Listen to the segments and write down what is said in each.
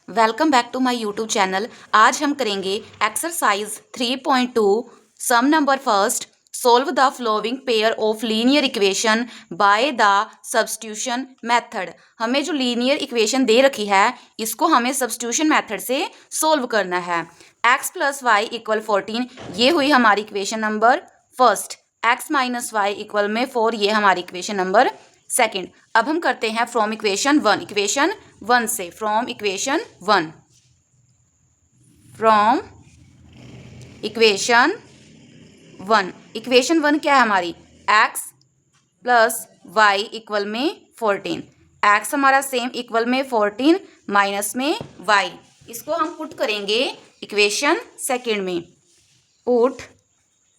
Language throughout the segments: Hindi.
Welcome back to my YouTube channel. आज हम करेंगे exercise 3.2 sum number first. Solve the following pair of linear equation by the substitution method. हमें जो लीनियर इक्वेशन दे रखी है इसको हमें सब्स्टिट्यूशन मेथड से सोल्व करना है। x प्लस वाई इक्वल 14 ये हुई हमारी equation number first. x minus y equal में 4 ये हमारी इक्वेशन नंबर सेकंड। अब हम करते हैं फ्रॉम इक्वेशन वन से, from equation one. Equation one क्या है हमारी? x प्लस वाई इक्वल में 14। x हमारा सेम इक्वल में 14 माइनस में y। इसको हम पुट करेंगे इक्वेशन सेकंड में। पुट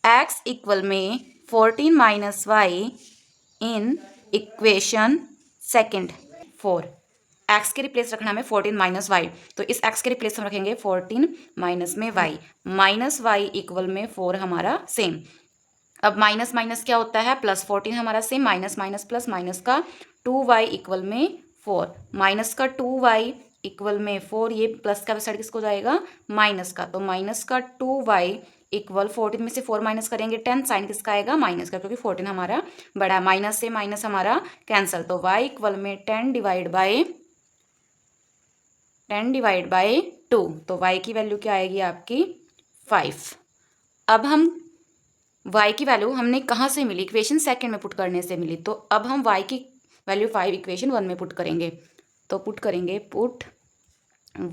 x इक्वल में 14 minus y in equation second 4। x के रिप्लेस रखना हमें 14 माइनस वाई, तो इस x के रिप्लेस हम रखेंगे 14 माइनस में y। माइनस वाई इक्वल में 4 हमारा सेम। अब माइनस माइनस क्या होता है? प्लस 14 हमारा same. Minus minus plus, minus का 2y इक्वल में 4, माइनस का 2y इक्वल में 4। ये प्लस का साइड किसको जाएगा? माइनस का। तो माइनस का 2y इक्वल 14 में से 4 माइनस करेंगे 10, साइन किसका आएगा? माइनस का, क्योंकि 14 हमारा बड़ा। माइनस से माइनस हमारा कैंसल, तो y इक्वल में 10 डिवाइड बाई 2। तो y की वैल्यू क्या आएगी आपकी? 5। अब हम y की वैल्यू हमने कहाँ से मिली? इक्वेशन सेकंड में पुट करने से मिली। तो अब हम y की वैल्यू 5 इक्वेशन वन में पुट करेंगे। तो पुट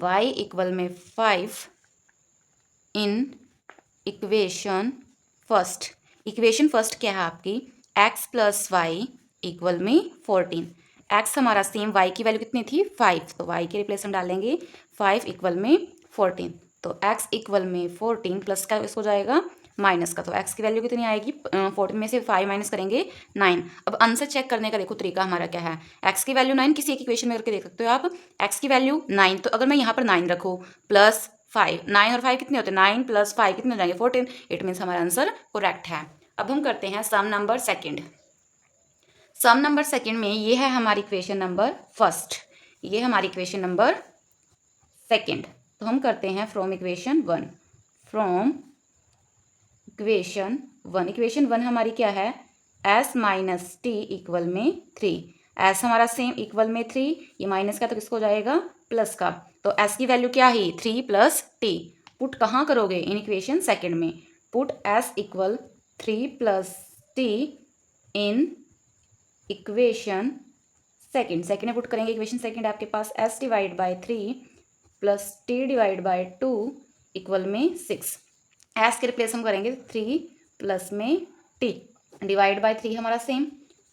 y इक्वल में 5 in equation first. Equation first क्या है आपकी? x प्लस वाई इक्वल में 14। x हमारा सेम, y की वैल्यू कितनी थी? 5। तो y के रिप्लेस हम डालेंगे 5 इक्वल में 14। तो x इक्वल में 14 प्लस का इसको जाएगा माइनस का। तो x की वैल्यू कितनी आएगी? 14 में से 5 माइनस करेंगे 9। अब आंसर चेक करने का देखो तरीका हमारा क्या है। x की वैल्यू 9 किसी एक इक्वेशन में करके देख सकते हो आप। x की वैल्यू 9, तो अगर मैं यहाँ पर 9 रखूँ प्लस 5, 9 और 5 कितने होते हैं? 9 प्लस 5 कितने हो जाएंगे? 14। इट मीन्स हमारा आंसर करेक्ट है। अब हम करते हैं सम नंबर सेकंड। सम नंबर सेकंड में ये है हमारी इक्वेशन नंबर फर्स्ट, ये हमारी इक्वेशन नंबर सेकंड। तो हम करते हैं from equation one. Equation one हमारी क्या है? s माइनस टी इक्वल में 3। s हमारा सेम इक्वल में 3, ये माइनस का तो किसको जाएगा? प्लस का। तो s की वैल्यू क्या है? 3 प्लस टी। पुट कहाँ करोगे? इन इक्वेशन सेकंड में। Put s equal 3 plus T इन इक्वेशन सेकंड में पुट करेंगे। इक्वेशन सेकंड आपके पास s divide by 3 plus T divide by 2 equal में 6। एस के रिप्लेस हम करेंगे 3 प्लस में टी डिवाइड बाई 3 हमारा same,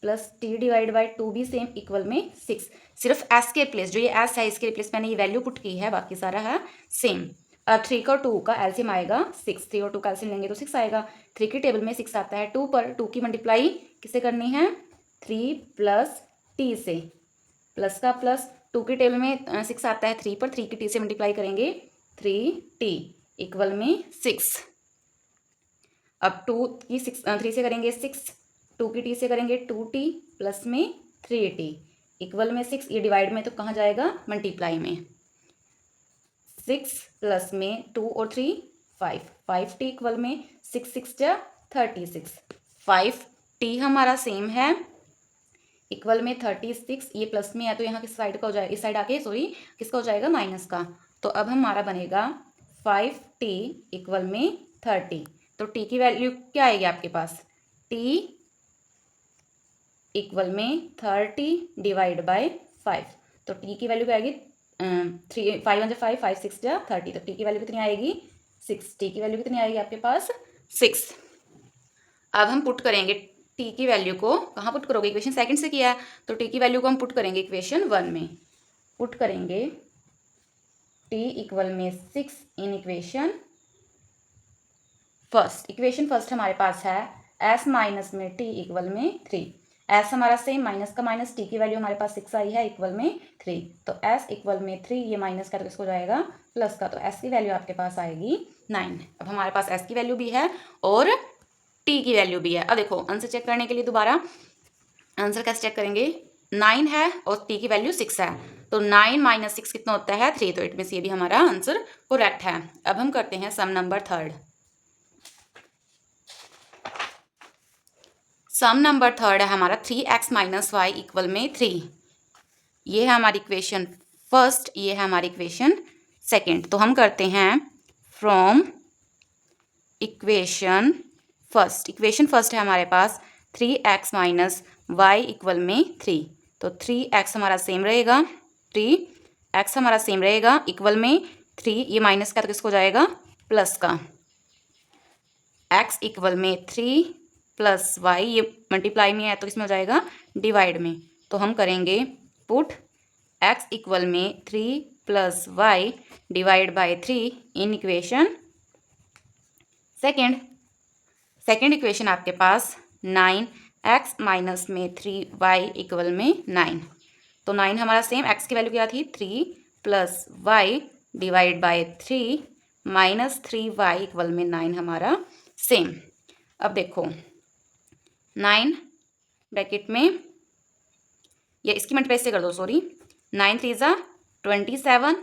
plus T divide by 2 भी सेम इक्वल में 6। सिर्फ एस के रिप्लेस, जो ये एस है इसके रिप्लेस मैंने ये वैल्यू पुट की है, बाकी सारा है सेम। 3 का 2 का एलसीएम आएगा 6। 3 और 2 का एलसीएम लेंगे तो 6 आएगा। 3 की टेबल में 6 आता है। 2 पर 2 की मल्टीप्लाई किसे करनी है? 3 प्लस टी से। प्लस का प्लस, 2 की टेबल में 6 आता है 3 पर, 3 की टी से मल्टीप्लाई करेंगे 3t इक्वल में 6। अब 2 की 3 से करेंगे 6, 2 की टी से करेंगे 2t प्लस में 3t इक्वल में 6। ये डिवाइड में तो कहाँ जाएगा? मल्टीप्लाई में। 6 प्लस में 2 और 3 5, 5t इक्वल में 6 6 जा 36। 5t हमारा सेम है इक्वल में 36। ये प्लस में है तो यहाँ किस साइड का हो जाएगा? इस साइड आके किसका हो जाएगा? माइनस का। तो अब हमारा बनेगा 5t इक्वल में 30। तो t की वैल्यू क्या आएगी आपके पास? t इक्वल में 30 डिवाइड बाई 5। तो t की वैल्यू क्या आएगी? 5 1 5, 5 6 जा 30। तो t की वैल्यू कितनी आएगी? 6। t की वैल्यू कितनी आएगी आपके पास? 6। अब हम पुट करेंगे t की वैल्यू को, कहाँ पुट करोगे? इक्वेशन सेकंड से किया है तो t की वैल्यू को हम पुट करेंगे इक्वेशन वन में। पुट करेंगे t इक्वल में 6 in equation first. Equation first हमारे पास है s माइनस में t इक्वल में 3। s हमारा सेम, माइनस का माइनस, t की वैल्यू हमारे पास 6 आई है इक्वल में 3। तो s इक्वल में 3, ये माइनस का तो किसको जाएगा? प्लस का। तो s की वैल्यू आपके पास आएगी 9। अब हमारे पास s की वैल्यू भी है और t की वैल्यू भी है। अब देखो आंसर चेक करने के लिए दोबारा आंसर कैसे चेक करेंगे? 9 है और t की वैल्यू 6 है, तो 9 माइनस 6 कितना होता है 3, तो इट मीन्स ये भी हमारा आंसर करेक्ट है। अब हम करते हैं सम नंबर थर्ड। सम नंबर थर्ड है हमारा 3x माइनस वाई इक्वल में 3। ये है हमारी इक्वेशन फर्स्ट, ये है हमारी इक्वेशन सेकंड। तो हम करते हैं फ्रॉम इक्वेशन फर्स्ट है हमारे पास 3x माइनस वाई इक्वल में 3। तो 3x हमारा सेम रहेगा, 3x हमारा सेम रहेगा इक्वल में 3, ये माइनस का तो किसको जाएगा प्लस का, x इक्वल में 3 प्लस वाई, ये मल्टीप्लाई में है तो किसमें हो जाएगा डिवाइड में। तो हम करेंगे पुट x इक्वल में 3 plus y divide by 3 in equation second equation आपके पास 9x माइनस में 3y इक्वल में 9। तो 9 हमारा सेम, x की वैल्यू क्या थी 3 plus y divide by 3 minus 3y equal में 9 हमारा सेम। अब देखो 9 ब्रैकेट में या इसकी मल्टीप्लाई से कर दो, सॉरी 9 3 ज़ा 27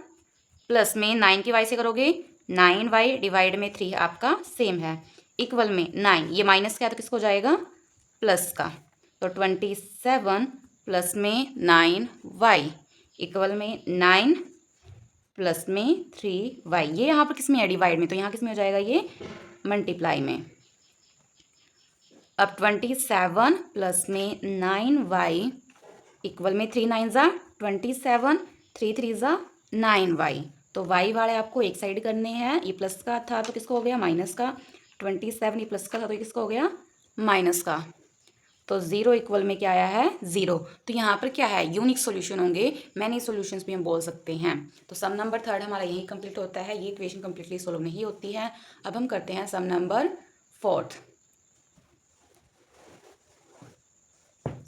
प्लस में 9 की वाई से करोगे 9y डिवाइड में 3 आपका सेम है इक्वल में 9, ये माइनस का है तो किसको जाएगा प्लस का। तो 27 प्लस में 9y इक्वल में 9 प्लस में 3y, ये यहाँ पर किस में है डिवाइड में, तो यहाँ किस में हो जाएगा ये मल्टीप्लाई में। अब 27 प्लस में 9y इक्वल में 3 9 ज़ा 27, 3 3 ज़ा 9y। तो y वाले आपको एक साइड करने हैं, ये प्लस का था तो किसको हो गया माइनस का, 27 ये प्लस का था तो किसको हो गया माइनस का। तो 0 इक्वल में क्या आया है 0। तो यहाँ पर क्या है यूनिक सॉल्यूशन होंगे, मैनी सॉल्यूशंस भी हम बोल सकते हैं। तो सम नंबर थर्ड हमारा यही कंप्लीट होता है, ये इक्वेशन कंप्लीटली सोल्व नहीं होती है। अब हम करते हैं सम नंबर फोर्थ।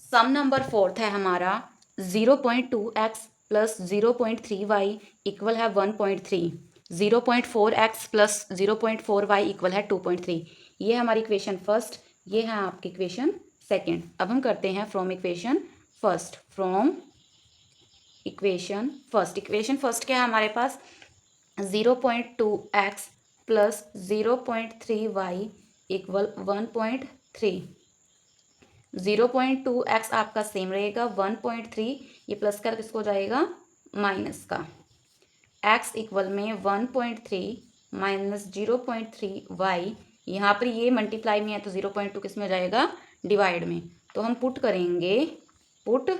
सम नंबर फोर्थ है हमारा 0.2x प्लस 0.3y इक्वल है 1.3, 0.4x प्लस 0.4y इक्वल है 2.3। ये है हमारी इक्वेशन फर्स्ट, ये है आपकी इक्वेशन सेकंड। अब हम करते हैं from equation first. Equation first क्या है हमारे पास 0.2x plus 0.3y equal 1.3। 0.2x आपका सेम रहेगा, 1.3 ये प्लस का किसको जाएगा माइनस का, x इक्वल में 1.3 माइनस 0.3y, यहाँ पर ये मल्टीप्लाई में है तो 0.2 किस में जाएगा डिवाइड में। तो हम पुट करेंगे, put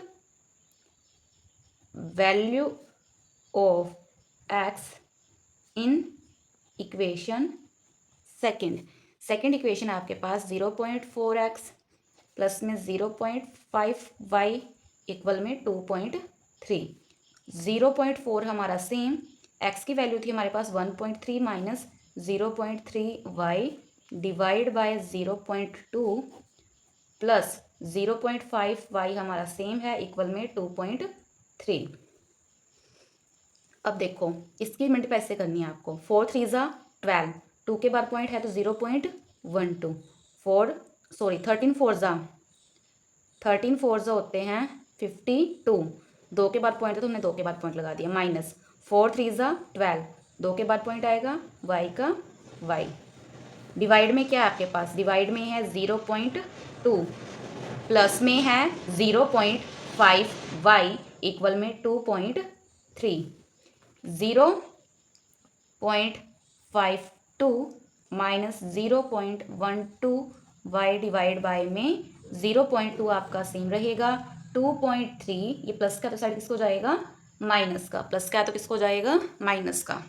value of x in equation second equation आपके पास 0.4x प्लस में 0.5y इक्वल में 2.3। 0.4 हमारा सेम, x की वैल्यू थी हमारे पास 1.3 minus 0.3y divide by 0.2 plus 0.5y हमारा सेम है इक्वल में 2.3। अब देखो इसकी मल्टीप्लाई से करनी है आपको, 4 3 ज़ा 12, 2 के बाद पॉइंट है तो 0.12, 13 4 ज़ा होते हैं 52, 2 के बाद पॉइंट है तो हमने 2 के बाद पॉइंट लगा दिया, माइनस 4 3 ज़ा 12, 2 के बाद पॉइंट आएगा y का y। डिवाइड में क्या है आपके पास, डिवाइड में है 0.2 प्लस में है 0.5y इक्वल में 2.3। 0.52 माइनस 0.12y डिवाइड बाय में 0.2 आपका सेम रहेगा, 2.3 ये प्लस का तो साइड किसको जाएगा माइनस का, प्लस का तो किसको जाएगा माइनस का।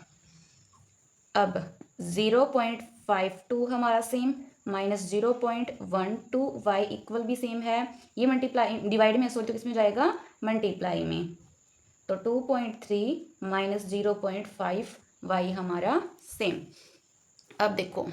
अब 0.52 हमारा सेम माइनस 0.12y इक्वल भी सेम है, ये मल्टीप्लाई डिवाइड में सॉरी तो किसमें जाएगा मल्टीप्लाई में। तो 2.3 माइनस 0.5y हमारा सेम। अब देखो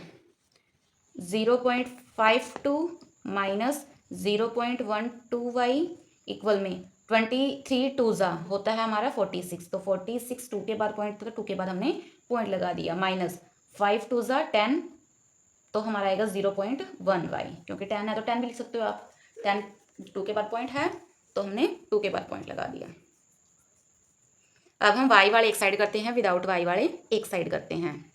0.52 माइनस 0.12y इक्वल में 23 2 ज़ा होता है हमारा 46, तो 46 2 के बाद पॉइंट था तो 2 के बाद हमने पॉइंट लगा दिया, माइनस 5 2 ज़ा 10 तो हमारा आएगा 0.1y, क्योंकि 10 है तो 10 भी लिख सकते हो आप, 10 2 के बाद पॉइंट है तो हमने 2 के बाद पॉइंट लगा दिया। अब हम y वाले एक साइड करते हैं, विदाउट y वाले एक साइड करते हैं।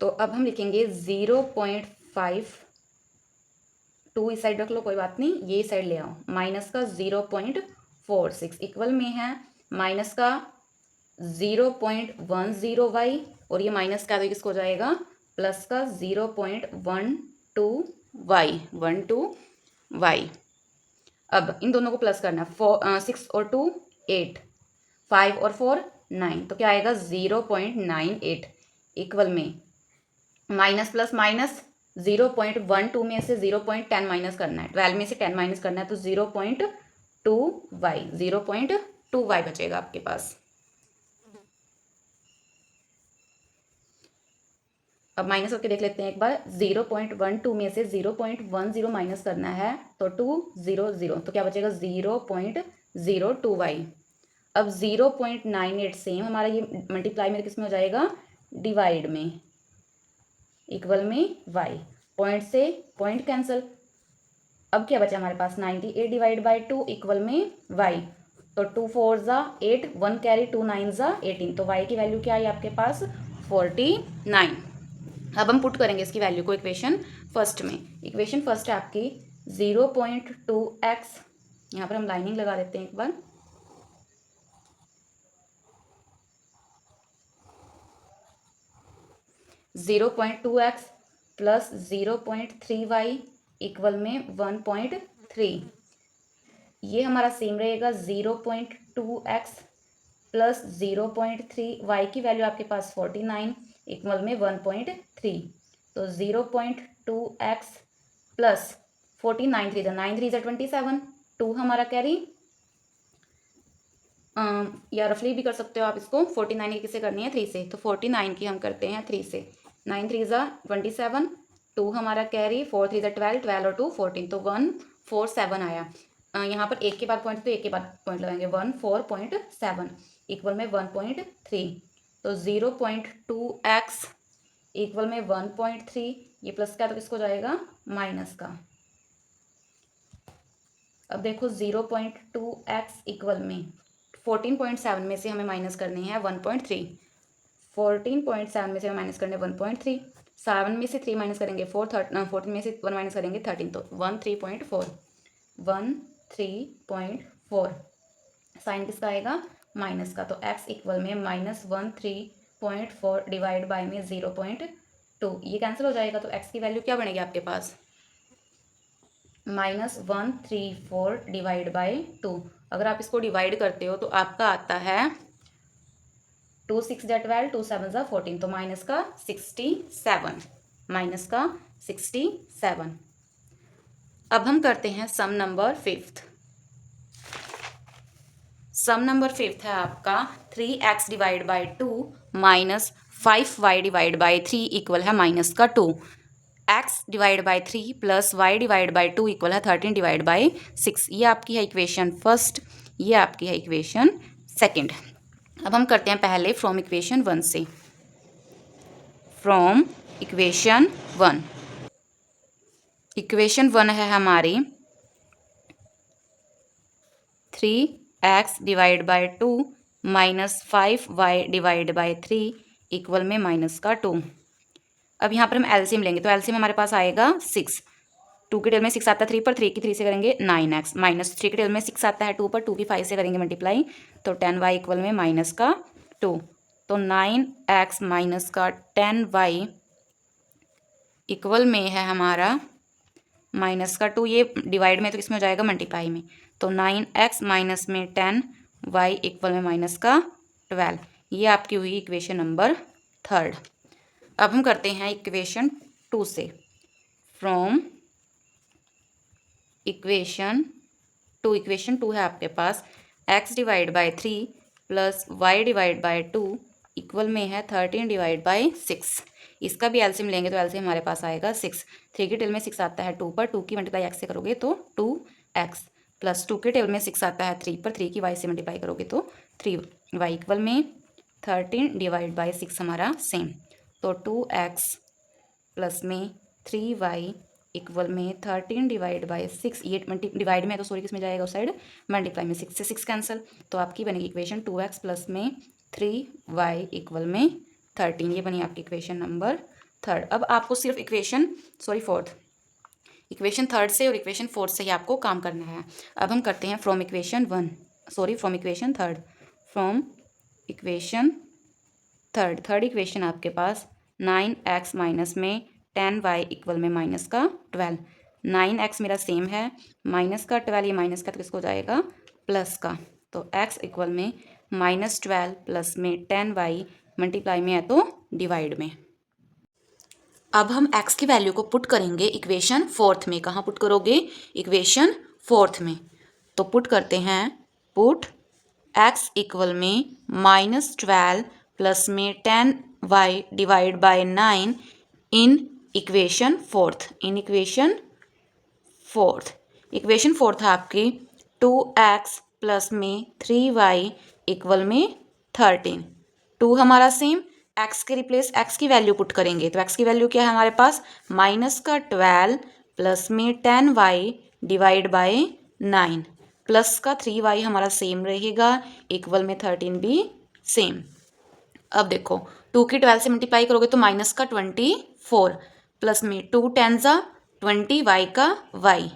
तो अब हम लिखेंगे 0.5, 2 इस साइड रख लो, कोई बात नहीं, ये साइड ले आओ, माइनस का 0.46 इक्वल में है माइनस का 0.10y, और ये माइनस का तो किसको हो जाएगा प्लस का 0.12y, 12y। अब इन दोनों को प्लस करना है, 6 और 2 8, 5 और 4 9, तो क्या आएगा 0.98 इक्वल में माइनस प्लस माइनस 0.12 में से 0.10 माइनस करना है, 12 में से 10 माइनस करना है, तो 0.2y, 0.2y बचेगा आपके पास। अब माइनस करके देख लेते हैं एक बार, 0.12 में से 0.10 माइनस करना है, तो 200, तो क्या बचेगा 0.02y। अब 0.98 सेम हमारा ये मल्टीप्लाई में किस में हो जाएगा, डिवाइड में, इक्वल में y, पॉइंट से पॉइंट कैंसिल। अब क्या बचा हमारे पास 98 डिवाइड बाई 2 इक्वल में y, तो 2 4 ज़ा 8, 1 कैरी 2 9 ज़ा 18, तो y की वैल्यू क्या आई आपके पास 49। अब हम पुट करेंगे इसकी वैल्यू को इक्वेशन फर्स्ट में। इक्वेशन फर्स्ट है आपकी 0.2x, यहाँ पर हम लाइनिंग लगा देते हैं एक बार, 0.2x प्लस 0.3y इक्वल में 1.3, ये हमारा सेम रहेगा 0.2x प्लस 0.3y की वैल्यू आपके पास 49 इक्वल में 1.3, तो 0.2x प्लस 49 3 9 3 27, 2 हमारा कैरी, या रफली भी कर सकते हो आप इसको, 49 की किसे करनी है 3 से, तो 49 की हम करते हैं 3 से, 9 3 27, 2 हमारा कैरी, 4 3 12, 12 और 2 14, तो 147 आया। यहाँ पर एक के बाद पॉइंट, तो एक के बाद पॉइंट लगाएंगे, 14.7 इक्वल में 1.3, तो 0.2x इक्वल में 1.3, ये प्लस का तो किसको जाएगा माइनस का। अब देखो 0.2x इक्वल में 14.7 में से हमें माइनस करनी है 1.3, 14.7 में से हमें माइनस करने 1.3, 7 में से 3 माइनस करेंगे 4, 14 में से 1 माइनस करेंगे 13, तो 13.4, 13.4, साइन किसका आएगा माइनस का, तो x इक्वल में माइनस 13.4 डिवाइड बाय में 0.2, ये कैंसिल हो जाएगा, तो x की वैल्यू क्या बनेगी आपके पास -134 डिवाइड बाय 2। अगर आप इसको डिवाइड करते हो तो आपका आता है 2 6 जा 12, 2 7 जा 14, तो माइनस का 67, माइनस का 67। अब हम करते हैं सम नंबर 5th। सम नंबर 5th है आपका 3x divide by 2 minus 5y divide by 3 equal है माइनस का 2, x divide by 3 plus y divide by 2 equal है 13 डिवाइड बाई 6। ये आपकी है इक्वेशन फर्स्ट, ये आपकी है इक्वेशन सेकंड। अब हम करते हैं पहले फ्रॉम इक्वेशन 1 से, फ्रॉम इक्वेशन 1। इक्वेशन 1 है हमारी 3x divide by 2 minus 5y divide by 3 equal में माइनस का 2। अब यहाँ पर हम एलसीएम लेंगे, तो एलसीएम हमारे पास आएगा 6, 2 के टेबल में 6 आता है 3 पर, 3 की 3 से करेंगे 9x, माइनस 3 के टेबल में 6 आता है 2 पर, 2 की 5 से करेंगे मल्टीप्लाई, तो 10y इक्वल में माइनस का 2, तो 9x माइनस का 10y इक्वल में है हमारा माइनस का 2, ये डिवाइड में तो इसमें हो जाएगा मल्टीप्लाई में, तो 9x माइनस में 10y इक्वल में माइनस का 12। ये आपकी हुई इक्वेशन नंबर 3rd। अब हम करते हैं इक्वेशन 2 से, फ्रॉम इक्वेशन 2। इक्वेशन 2 है आपके पास x divide by 3 plus y divide by 2 equal में है 13 डिवाइड बाई 6। इसका भी एलसीएम लेंगे तो एलसीएम हमारे पास आएगा 6, 3 के टेबल में 6 आता है 2 पर, 2 की मल्टीप्लाई x से करोगे तो 2x, प्लस 2 के टेबल में 6 आता है 3 पर, 3 की y से मल्टीप्लाई करोगे तो 3y इक्वल में 13 डिवाइड बाई 6 हमारा सेम, तो 2x प्लस में 3y इक्वल में 13 डिवाइड बाय 6, ये डिवाइड में है तो सॉरी किस में जाएगा उस साइड, मल्टीप्लाई में, 6 से 6 कैंसिल, तो आपकी बनेगी इक्वेशन 2x प्लस में 3y इक्वल में 13। ये बनी आपकी इक्वेशन नंबर थर्ड। अब आपको सिर्फ फोर्थ, इक्वेशन थर्ड से और इक्वेशन फोर्थ से ही आपको काम करना है। अब हम करते हैं from equation third, from equation third equation आपके पास 9x माइनस में 10y इक्वल में माइनस का 12, 9x मेरा सेम है, माइनस का 12, ये माइनस का तो किसको जाएगा, प्लस का, तो x इक्वल में -12 प्लस में 10y, मल्टीप्लाई में है तो डिवाइड में। अब हम x की वैल्यू को पुट करेंगे इक्वेशन फोर्थ में। कहाँ पुट करोगे, इक्वेशन फोर्थ में। तो पुट करते हैं, पुट x इक्वल में -12 प्लस में 10y divide by 9 in equation fourth, equation fourth है आपकी 2x प्लस में 3y इक्वल में 13। 2 हमारा सेम, x के रिप्लेस x की वैल्यू पुट करेंगे, तो x की वैल्यू क्या है हमारे पास, माइनस का 12 प्लस में 10y डिवाइड बाय 9, प्लस का 3y हमारा सेम रहेगा, इक्वल में 13 भी सेम। अब देखो 2 की 12 से मल्टीप्लाई करोगे तो माइनस का 24 प्लस में 2 10 20 y का y।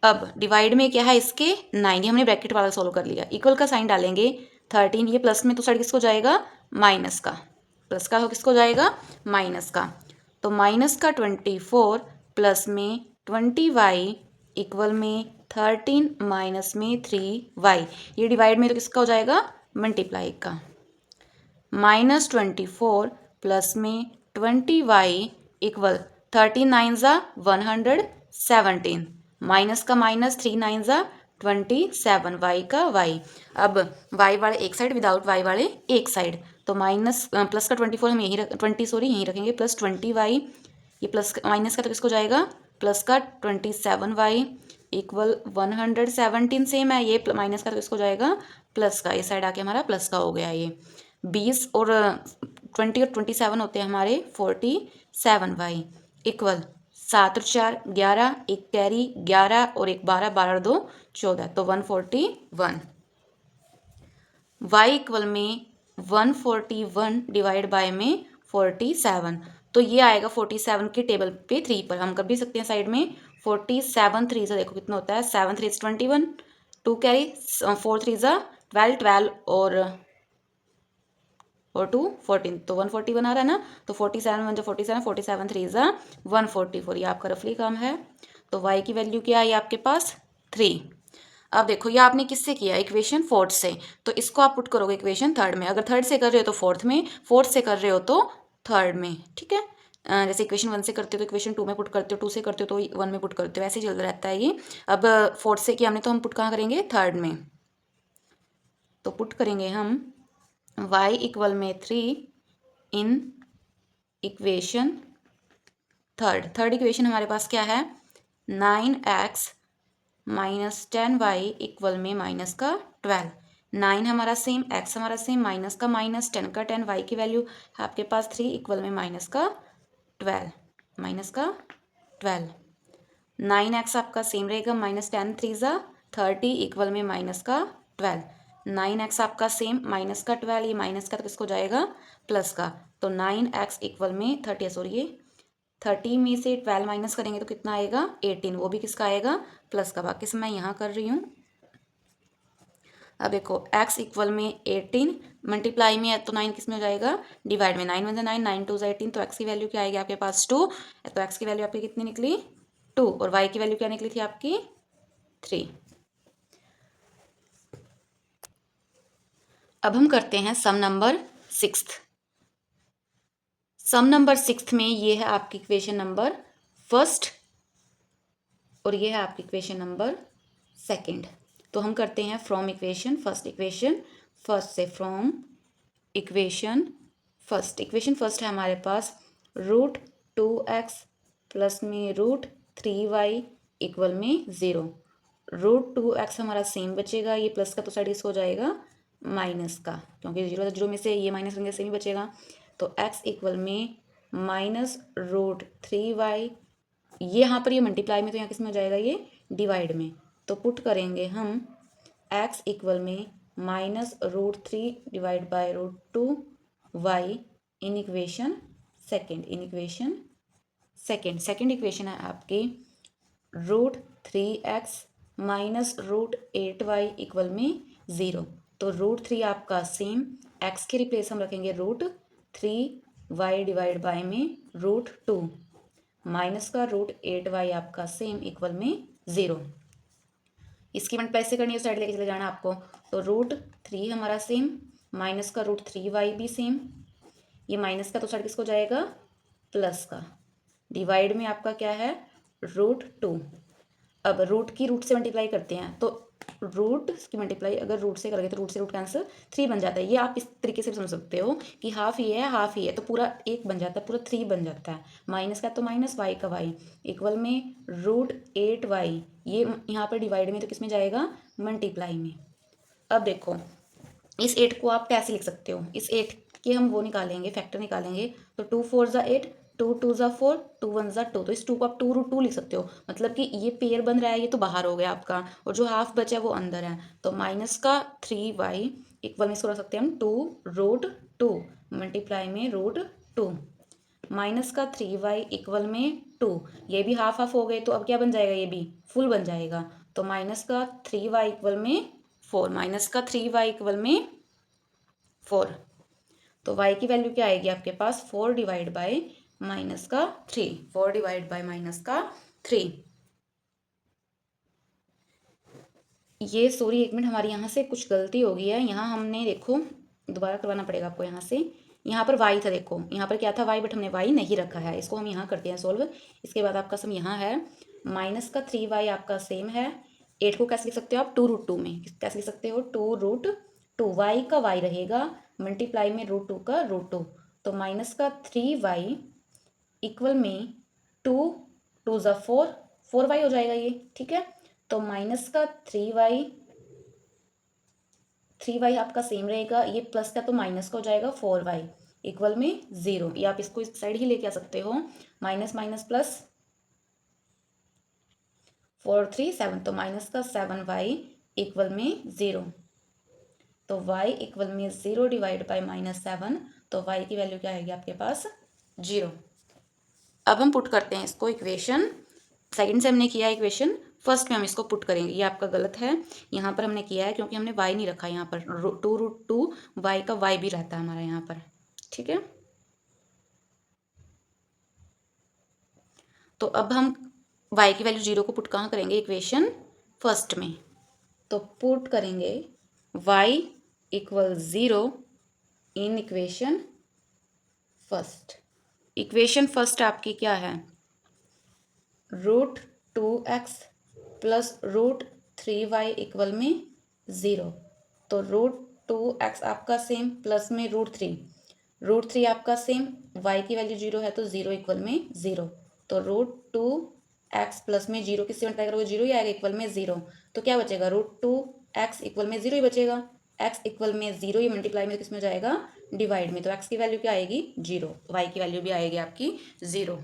अब डिवाइड में क्या है इसके 9, ये हमने ब्रैकेट वाला सोल्व कर लिया, इक्वल का साइन डालेंगे 13, ये प्लस में तो साइड किसको जाएगा, माइनस का, प्लस का हो किसको जाएगा, माइनस का, तो माइनस का 24 प्लस में 20y इक्वल में 13 माइनस में 3y, ये डिवाइड में तो किसका हो जाएगा, मल्टीप्लाई का, -24 प्लस में 20y इक्वल 13 9 117, माइनस का माइनस 3 9 27, y का y। अब y वाले एक साइड, विदाउट y वाले एक साइड, तो माइनस प्लस का 24 हम यहीं यहीं रखेंगे, प्लस 20y, ये प्लस माइनस का तो किसको जाएगा, प्लस का 27y इक्वल 117 सेम है, ये माइनस का तो किसको जाएगा, प्लस का, इस साइड आके हमारा प्लस का हो गया। ये 20 और 20 और 27 होते हैं हमारे 47y इक्वल 7 और 4 11, एक कैरी 11 और एक 12, 12 और 2 14, तो 141। y इक्वल में 141 डिवाइड बाय में 47, तो ये आएगा 47 के टेबल पे 3 पर, हम कर भी सकते हैं साइड में, 47 3 से देखो कितना होता है, 7 3 21, 2 कैरी 4 3 12 12 और 2 14, तो 141 आ रहा है ना, तो 47 1 47, 47 3 144, ये आपका रफली काम है। तो y की वैल्यू क्या आई आपके पास 3। अब देखो ये आपने किससे किया, इक्वेशन फोर्थ से, तो इसको आप पुट करोगे इक्वेशन थर्ड में, अगर थर्ड से कर रहे हो तो फोर्थ में, फोर्थ से कर रहे हो तो थर्ड में, ठीक है। जैसे इक्वेशन 1 से करते हो तो इक्वेशन 2 में पुट करते हो, 2 से करते हो तो 1 में पुट करते हो, ऐसे ही चल रहता है ये। अब फोर्थ से किया हमने तो हम पुट कहाँ करेंगे, थर्ड में, तो पुट करेंगे हम y इक्वल में 3 इन इक्वेशन थर्ड इक्वेशन हमारे पास क्या है, 9x माइनस 10y इक्वल में माइनस का 12, 9 हमारा सेम, x हमारा सेम, माइनस का माइनस, 10 का 10, y की वैल्यू है आपके पास 3 इक्वल में माइनस का 12, 9x आपका सेम रहेगा, माइनस 10 3 30 इक्वल में माइनस का 12, 9x आपका सेम, माइनस का 12, ये माइनस का तो किसको जाएगा, प्लस का, तो 9x इक्वल में 30, सॉरी ये 30 में से 12 माइनस करेंगे तो कितना आएगा 18, वो भी किसका आएगा, प्लस का, बाकी से मैं यहाँ कर रही हूँ। अब देखो x इक्वल में 18, मल्टीप्लाई में है तो 9 किस में हो जाएगा, डिवाइड में, 9 1 9 9 2 18, तो x की वैल्यू क्या आएगी आपके पास 2, तो x की वैल्यू आपकी कितनी निकली 2, और y की वैल्यू क्या निकली थी आपकी 3। अब हम करते हैं सम नंबर 6। सम नंबर 6 में ये है आपकी इक्वेशन नंबर फर्स्ट और ये है आपकी इक्वेशन नंबर सेकंड। तो हम करते हैं फ्रॉम इक्वेशन फर्स्ट से, फ्रॉम इक्वेशन फर्स्ट है हमारे पास √2x प्लस में √3y इक्वल में 0, √2x हमारा सेम बचेगा, ये प्लस का तो साइड इसको हो जाएगा माइनस का, क्योंकि 0 में से ये माइनस करेंगे सेम ही बचेगा, तो x इक्वल में माइनस रूट 3y, ये यहाँ पर ये मल्टीप्लाई में, तो यहाँ किस में हो जाएगा, ये डिवाइड में। तो पुट करेंगे हम x इक्वल में minus root 3 divide by root 2y in equation second equation है आपकी root 3x minus root 8y equal में 0। तो रूट 3 आपका सेम, x के रिप्लेस हम रखेंगे रूट 3y डिवाइड बाय में रूट 2 माइनस का रूट 8y आपका सेम इक्वल में 0। इसकी मल्टीप्लाई से करनी है, साइड लेके चले जाना आपको। तो रूट 3 हमारा सेम, माइनस का रूट 3y भी सेम, ये माइनस का तो साइड किसको जाएगा, प्लस का, डिवाइड में आपका क्या है, रूट 2। अब रूट की रूट से मल्टीप्लाई करते हैं, तो रूट की मल्टीप्लाई अगर रूट से करोगे तो रूट से रूट कैंसिल, 3 बन जाता है। ये आप इस तरीके से समझ सकते हो कि हाफ ये है हाफ ये है, तो पूरा 1 बन जाता है, पूरा 3 बन जाता है। माइनस का तो माइनस, वाई का वाई इक्वल में रूट 8y, ये यहाँ पर डिवाइड में तो किस में जाएगा, मल्टीप्लाई में। अब देखो इस 8 को आप कैसे लिख सकते हो, इस 8 के हम वो निकालेंगे, फैक्टर निकालेंगे। तो 2 4 ज़ा 8, 2 2 ज़ा 4, 2 1 ज़ा 2। तो इस 2 को आप 2 रूट 2 लिख सकते हो, मतलब कि ये पेयर बन रहा है, ये तो बाहर हो गया आपका, और जो हाफ बचा है वो अंदर है। तो माइनस का 3y इक्वल में इसको रख सकते हैं हम 2 रूट 2 मल्टीप्लाई में रूट 2, माइनस का 3y इक्वल में 2, ये भी हाफ हाफ हो गए, तो अब क्या बन जाएगा, ये भी फुल बन जाएगा। तो माइनस का 3y इक्वल में 4, माइनस का 3y इक्वल में 4। तो y की वैल्यू क्या आएगी आपके पास, 4 डिवाइड बाय माइनस का 3, 4 डिवाइड बाय माइनस का 3। ये सॉरी एक मिनट, हमारी यहाँ से कुछ गलती हो गई है, यहाँ हमने देखो दोबारा करवाना पड़ेगा आपको। यहाँ से यहाँ पर y था, देखो यहाँ पर क्या था y, बट हमने y नहीं रखा है, इसको हम यहाँ करते हैं सॉल्व। इसके बाद आपका सम यहाँ है, माइनस का 3y आपका सेम है, 8 को कैसे लिख सकते हो आप, 2 रूट 2 में कैसे लिख सकते हो, 2 रूट 2, y का y रहेगा मल्टीप्लाई में रूट 2 का रूट 2। तो माइनस का 3y इक्वल में 2 2 ज़ा 4, 4y हो जाएगा ये, ठीक है। तो माइनस का 3y आपका सेम रहेगा, ये प्लस का तो माइनस का हो जाएगा 4y इक्वल में 0। ये आप इसको इस साइड ही लेके आ सकते हो, माइनस माइनस प्लस 4 3 7, तो माइनस का 7y इक्वल में 0। तो y इक्वल में 0 डिवाइड बाय माइनस 7, तो y की वैल्यू क्या आएगी आपके पास, 0। अब हम पुट करते हैं इसको इक्वेशन, सेकंड से हमने किया इक्वेशन फर्स्ट में हम इसको पुट करेंगे। ये आपका गलत है, यहाँ पर हमने किया है क्योंकि हमने y नहीं रखा, यहाँ पर 2 रूट 2 y का y भी रहता है हमारा यहाँ पर, ठीक है। तो अब हम y की वैल्यू 0 को पुट कहाँ करेंगे, इक्वेशन फर्स्ट में। तो पुट करेंगे y equal 0 in equation first. Equation first आपकी क्या है, root 2x plus root 3y equal में 0। तो रूट 2x आपका सेम, प्लस में रूट 3 आपका सेम, y की वैल्यू 0 है तो 0 इक्वल में 0। तो रूट 2x प्लस में 0 किससे मल्टीप्लाई करोगे, 0 ही आएगा इक्वल में 0। तो क्या बचेगा, रूट 2x इक्वल में 0 ही बचेगा, x इक्वल में 0, ये मल्टीप्लाई में किस में जाएगा, डिवाइड में। तो x की वैल्यू क्या आएगी, 0, y की वैल्यू भी आएगी आपकी 0।